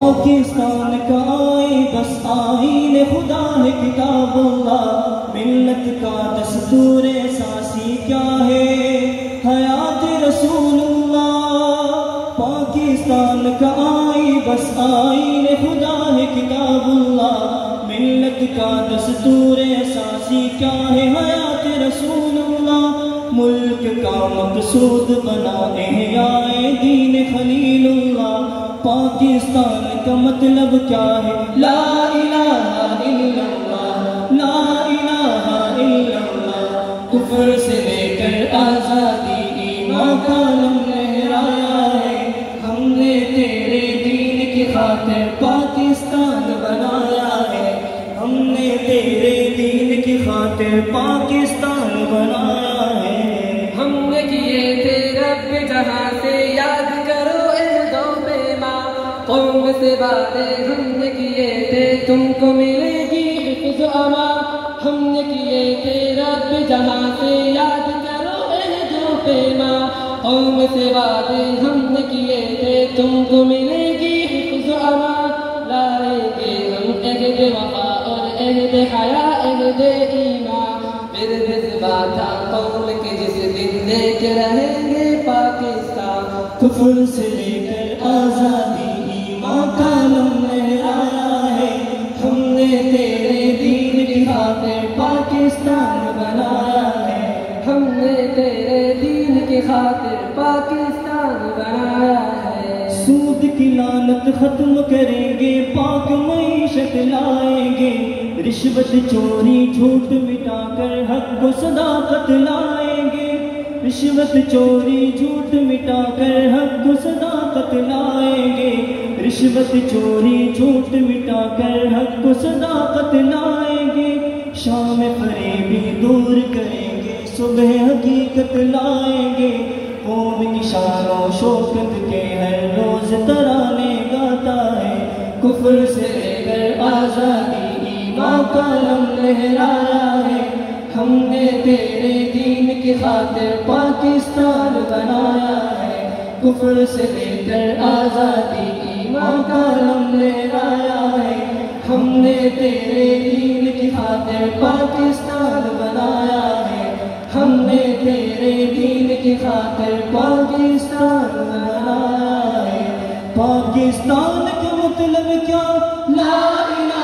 پاکستان کا آئین بس آئین خدا ہے کتاب اللہ، ملت کا دستور اساسی کیا ہے حیات رسول اللہ۔ پاکستان کا آئین بس آئین خدا ہے کتاب اللہ، ملت کا دستور اساسی کیا ہے حیات رسول اللہ۔ ملک کا مقصود بنا احیاء دین خلیل اللہ، پاکستان کا مطلب کیا ہے لا الہ الا اللہ، لا الہ الا اللہ۔ کفر سے لے کر آزادی ایمان کا علم لہرایا ہے، ہم نے تیرے دین کی خاطر پاکستان بنایا ہے، ہم نے تیرے دین کی خاطر پاکستان بنایا ہے۔ ہم نے کیے تھے رب جہاں سے یاد کرو قوم سے باتیں ہم نے کیے تھے، تم کو ملے گی حفظ و امان۔ ہم نے کیے تھے رب جہاں سے یاد کرو عہد و پیمان۔ قوم سے باتیں ہم نے کیے تھے، تم کو ملے گی حفظ و امان۔ لائیں گے ہم عہد وفا اور عہد حیا عہد ایمان۔ پھر جذبہ تھا قوم کے جس دن لے کے رہیں گے پاکستان۔ کفر سے لے کر آزادی کا علم لہرایا ہے، ہم نے تیرے دین کی خاطر پاکستان بنایا ہے، ہم نے تیرے دین کی خاطر پاکستان بنایا ہے۔ سود کی لعنت ختم کریں گے، پاک معیشت لائیں گے، رشوت چوری جھوٹ مٹا کر حق و صداقت لائیں گے، رشوت چوری جھوٹ مٹا کر حق و صداقت لائیں گے، رشوت چوری جھوٹ مٹا کر حق و صداقت لائیں گے، شام فریبی دور کریں گے، صبح حقیقت لائیں گے، قوم کی شان و شوکت کے ہر روز ترانے گاتا ہے، کفر سے لے کر آزادی ایمان کا علم لہرایا ہے، ہم نے تیرے دین کی خاطر پاکستان بنایا ہے، کفر سے لے کر آزادی ایمان کا علم لہرایا ہے، ہم نے تیرے دین کی خاطر پاکستان بنایا ہے، ہم نے تیرے دین کی خاطر پاکستان بنایا ہے۔ پاکستان کا مطلب کیا لا الہ